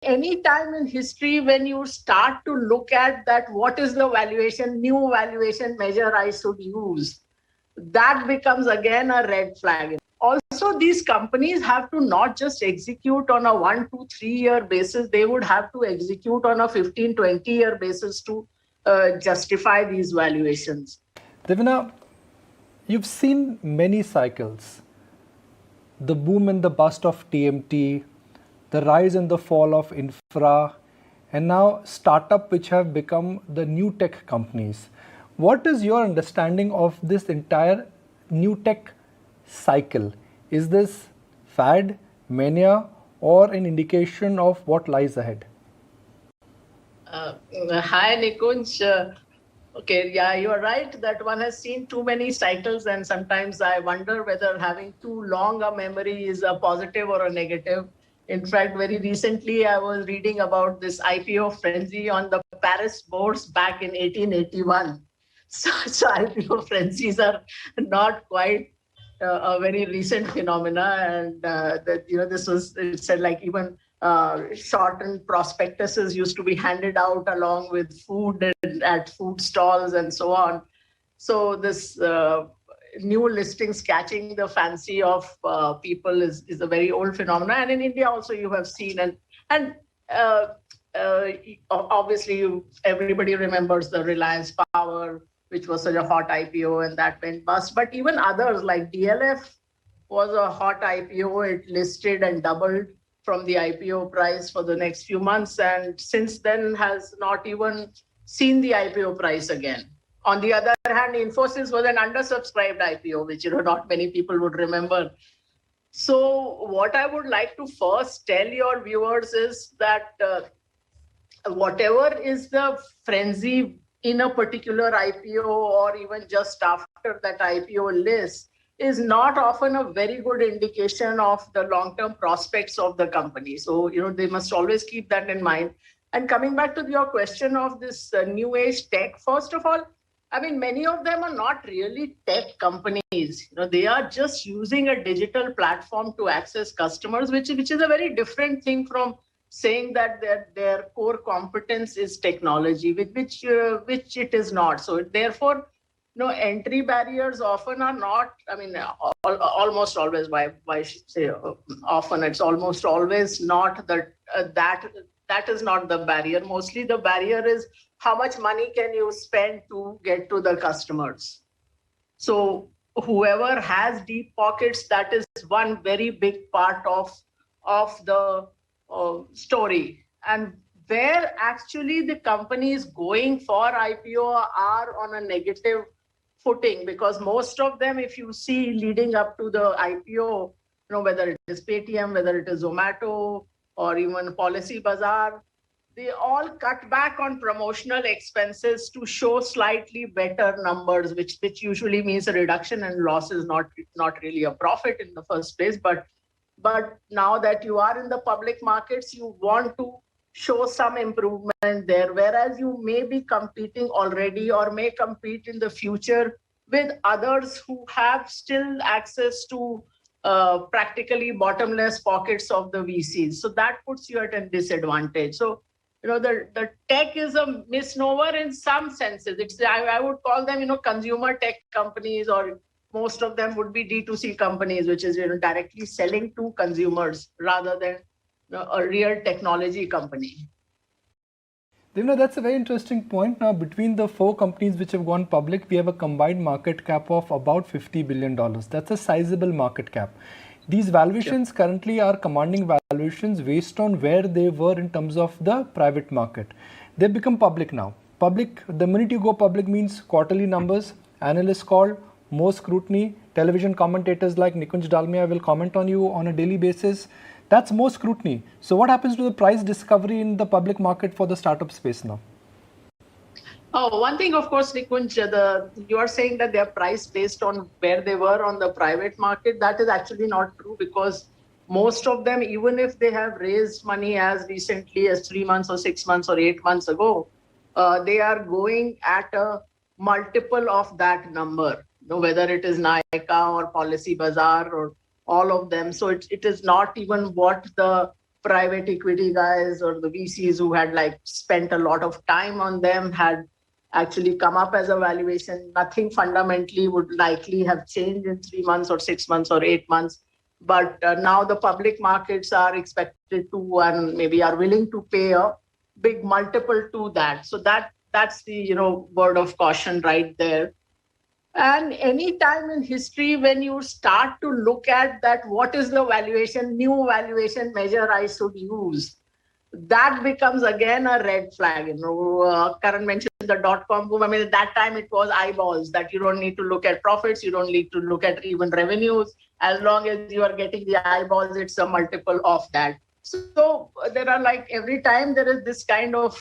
any time in history when you start to look at that, what is the valuation, new valuation measure I should use, that becomes again a red flag. Also, these companies have to not just execute on a 1 to 3 year basis, they would have to execute on a 15, 20-year basis to justify these valuations. Devina, you've seen many cycles. The boom and the bust of TMT, the rise and the fall of infra, and now startup which have become the new tech companies. What is your understanding of this entire new tech cycle? Is this fad, mania, or an indication of what lies ahead? Hi, Nikunj. Okay, yeah, you're right that one has seen too many cycles, and sometimes I wonder whether having too long a memory is a positive or a negative. In fact, very recently, I was reading about this IPO frenzy on the Paris bourse back in 1881. So IPO frenzies are not quite a very recent phenomena, and that this was, it said, like, even shortened prospectuses used to be handed out along with food and at food stalls and so on. So this new listings catching the fancy of people is a very old phenomena, and in India also you have seen, and obviously everybody remembers the Reliance Power, which was such a hot IPO, and that went bust. But even others like DLF was a hot IPO. It listed and doubled from the IPO price for the next few months, and since then has not even seen the IPO price again. On the other hand, Infosys was an undersubscribed IPO, which not many people would remember. So what I would like to first tell your viewers is that whatever is the frenzy in a particular IPO or even just after that IPO list is not often a very good indication of the long-term prospects of the company. So, they must always keep that in mind. And coming back to your question of this new age tech, first of all, I mean, many of them are not really tech companies. They are just using a digital platform to access customers, which is a very different thing from saying that their core competence is technology, which it is not. So therefore, entry barriers often are not, I mean, almost always, why I should say often, it's almost always not that is not the barrier. Mostly the barrier is how much money can you spend to get to the customers. So whoever has deep pockets, that is one very big part of the story. And where actually the companies going for IPO are on a negative footing, because most of them, if you see leading up to the IPO, whether it is Paytm, whether it is Zomato, or even Policybazaar, they all cut back on promotional expenses to show slightly better numbers, which usually means a reduction in losses, not really a profit in the first place. But now that you are in the public markets, you want to show some improvement there, whereas you may be competing already or may compete in the future with others who have still access to practically bottomless pockets of the VCs. So that puts you at a disadvantage. So, the tech is a misnomer in some senses. I would call them, consumer tech companies, or most of them would be D2C companies, which is, directly selling to consumers rather than a real technology company. Devina, that's a very interesting point. Now, between the 4 companies which have gone public, we have a combined market cap of about $50 billion. That's a sizable market cap. These valuations currently are commanding valuations based on where they were in terms of the private market. They've become public now. Public, the minute you go public means quarterly numbers, analysts call, more scrutiny, television commentators like Nikunj Dalmia will comment on you on a daily basis. That's more scrutiny. So what happens to the price discovery in the public market for the startup space now? Oh, one thing, of course, Nikunj, you are saying that they are priced based on where they were on the private market. That is actually not true, because most of them, even if they have raised money as recently as 3 months or 6 months or 8 months ago, they are going at a multiple of that number, whether it is Nykaa or Policybazaar or all of them. So it is not even what the private equity guys or the VCs who had like spent a lot of time on them had actually come up as a valuation. Nothing fundamentally would likely have changed in 3 months or 6 months or 8 months. But now the public markets are expected to and maybe are willing to pay a big multiple to that. So that's the word of caution right there. And any time in history when you start to look at that, what is the new valuation measure I should use? That becomes again a red flag. Karan mentioned the dot-com boom. I mean, at that time it was eyeballs, that you don't need to look at profits, you don't need to look at even revenues. As long as you are getting the eyeballs, it's a multiple of that. So there are like every time there is this kind of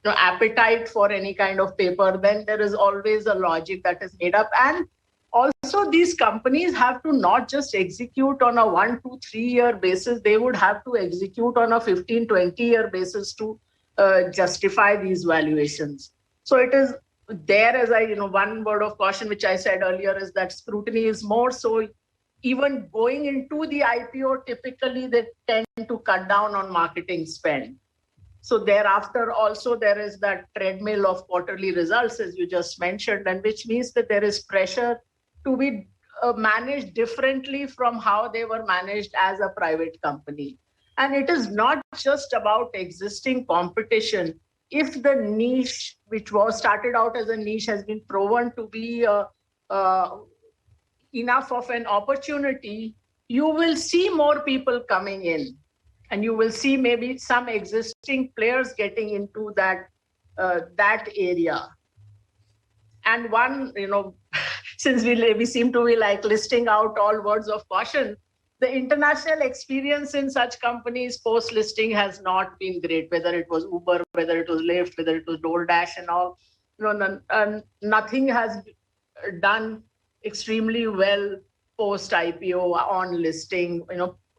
appetite for any kind of paper, then there is always a logic that is made up. And also these companies have to not just execute on a 1, 2, 3-year basis, they would have to execute on a 15, 20-year basis to justify these valuations. So it is there, as one word of caution, which I said earlier, is that scrutiny is more. So even going into the IPO, typically they tend to cut down on marketing spend. So thereafter, also there is that treadmill of quarterly results, as you just mentioned, and which means that there is pressure to be managed differently from how they were managed as a private company. And it is not just about existing competition. If the niche, which was started out as a niche, has been proven to be enough of an opportunity, you will see more people coming in. And you will see maybe some existing players getting into that area. And one, since we seem to be like listing out all words of caution, the international experience in such companies post-listing has not been great, whether it was Uber, whether it was Lyft, whether it was DoorDash and all. Nothing has done extremely well post-IPO on listing,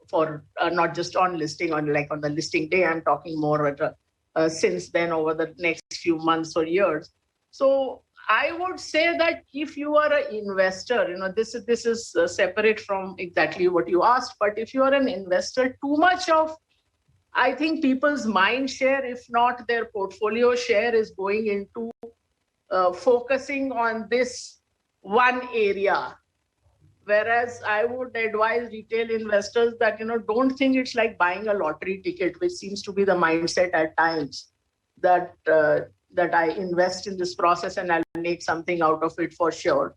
for not just on listing, on the listing day. I'm talking more since then over the next few months or years. So I would say that if you are an investor, this is separate from exactly what you asked, but if you are an investor, too much of, I think, people's mind share, if not their portfolio share, is going into focusing on this one area. Whereas I would advise retail investors that, don't think it's like buying a lottery ticket, which seems to be the mindset at times, that I invest in this process and I'll make something out of it for sure.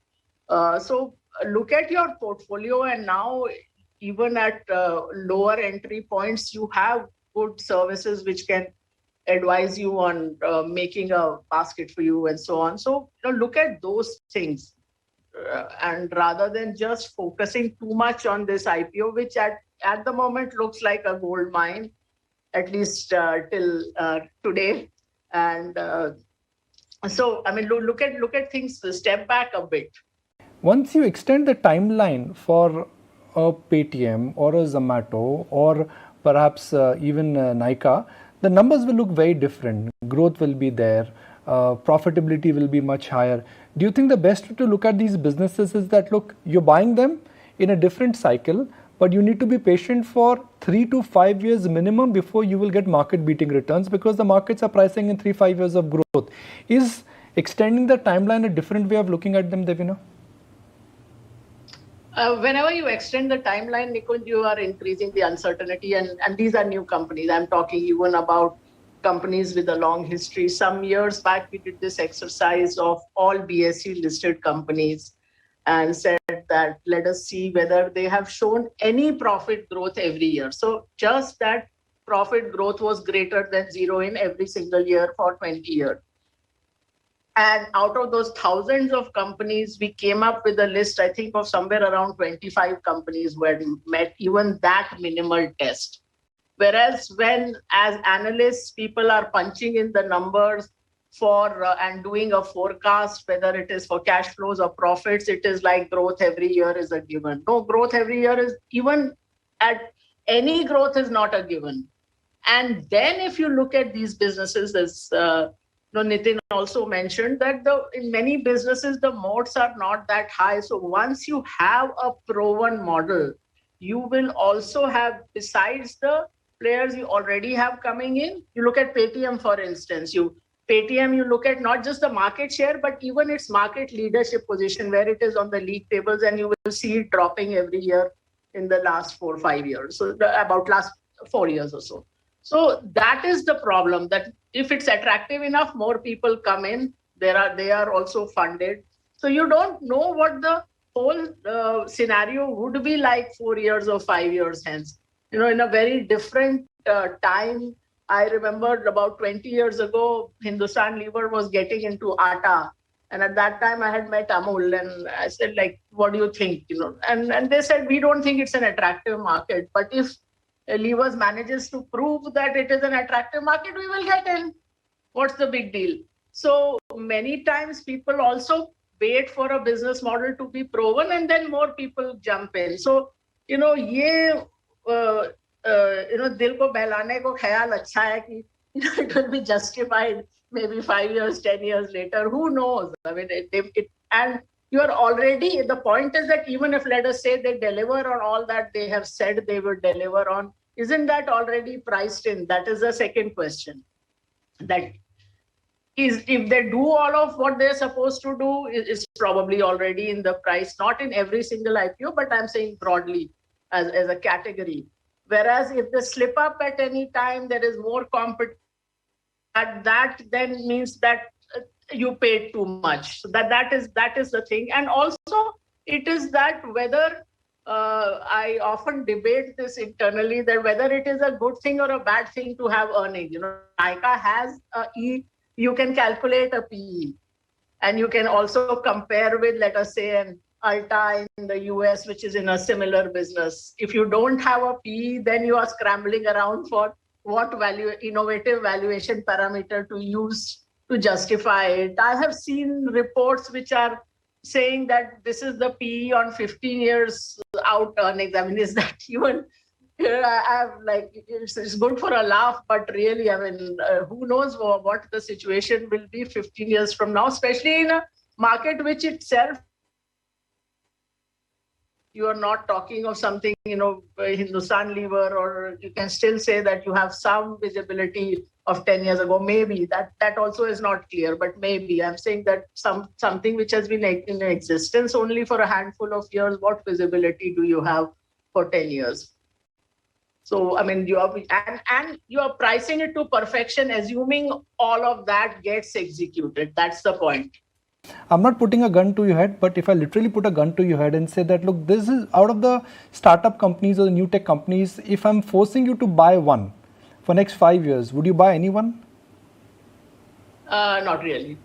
So look at your portfolio, and now even at lower entry points, you have good services which can advise you on making a basket for you and so on. So look at those things. And rather than just focusing too much on this IPO, which at the moment looks like a gold mine, at least till today. And so, I mean, look at things, step back a bit. Once you extend the timeline for a Paytm or a Zomato or perhaps even Nykaa, the numbers will look very different. Growth will be there. Profitability will be much higher. Do you think the best way to look at these businesses is that, look, you're buying them in a different cycle, but you need to be patient for 3 to 5 years minimum before you will get market beating returns, because the markets are pricing in 3-5 years of growth? Is extending the timeline a different way of looking at them, Devina? Whenever you extend the timeline, Nikunj, you are increasing the uncertainty, and these are new companies. I'm talking even about companies with a long history. Some years back, we did this exercise of all BSE listed companies and said that let us see whether they have shown any profit growth every year. So just that profit growth was greater than zero in every single year for 20 years. And out of those thousands of companies, we came up with a list, I think, of somewhere around 25 companies who had met even that minimal test. Whereas when, as analysts, people are punching in the numbers for and doing a forecast, whether it is for cash flows or profits, it is like growth every year is a given. No, growth every year is, even at any growth, is not a given. And then if you look at these businesses, as Nitin also mentioned, that in many businesses, the moats are not that high. So once you have a proven model, you will also have, besides the players you already have coming in, you look at Paytm, for instance, you look at not just the market share, but even its market leadership position, where it is on the league tables, and you will see it dropping every year in the last 4 or 5 years. So about last 4 years or so. So that is the problem, that if it's attractive enough, more people come in. They are also funded. So you don't know what the whole scenario would be like 4 years or 5 years hence. In a very different time. I remember about 20 years ago, Hindustan Lever was getting into atta. And at that time, I had met Amul, and I said, like, what do you think? And they said, we don't think it's an attractive market. But if Levers manages to prove that it is an attractive market, we will get in. What's the big deal? So many times people also wait for a business model to be proven, and then more people jump in. So, दिल को बहलाने को ख्याल अच्छा है कि it will be justified maybe 5 years, 10 years later. Who knows? I mean, and you are already, the point is that even if, let us say, they deliver on all that they have said they will deliver on, isn't that already priced in? That is the second question. That is, if they do all of what they're supposed to do, it's probably already in the price, not in every single IPO, but I'm saying broadly as a category. Whereas if they slip up at any time, there is more competition. That then means that you paid too much. So that is the thing. And also, it is that whether I often debate this internally, that whether it is a good thing or a bad thing to have earnings. Nykaa has you can calculate a PE, and you can also compare with, let us say, an Alta in the US, which is in a similar business. If you don't have a PE, then you are scrambling around for what innovative valuation parameter to use to justify it. I have seen reports which are saying that this is the PE on 15 years out earnings. I mean, is that even? I have it's good for a laugh, but really, I mean, who knows what the situation will be 15 years from now, especially in a market which itself, you are not talking of something, Hindustan Lever, or you can still say that you have some visibility of 10 years ago. Maybe that also is not clear, but maybe I'm saying that something which has been in existence only for a handful of years, what visibility do you have for 10 years? So, I mean, you are pricing it to perfection, assuming all of that gets executed. That's the point. I'm not putting a gun to your head, but if I literally put a gun to your head and say that, look, this is out of the startup companies or the new tech companies, if I'm forcing you to buy one for next 5 years, would you buy anyone? Not really.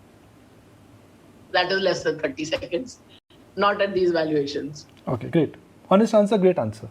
That is less than 30 seconds. Not at these valuations. Okay, great. Honest answer, great answer.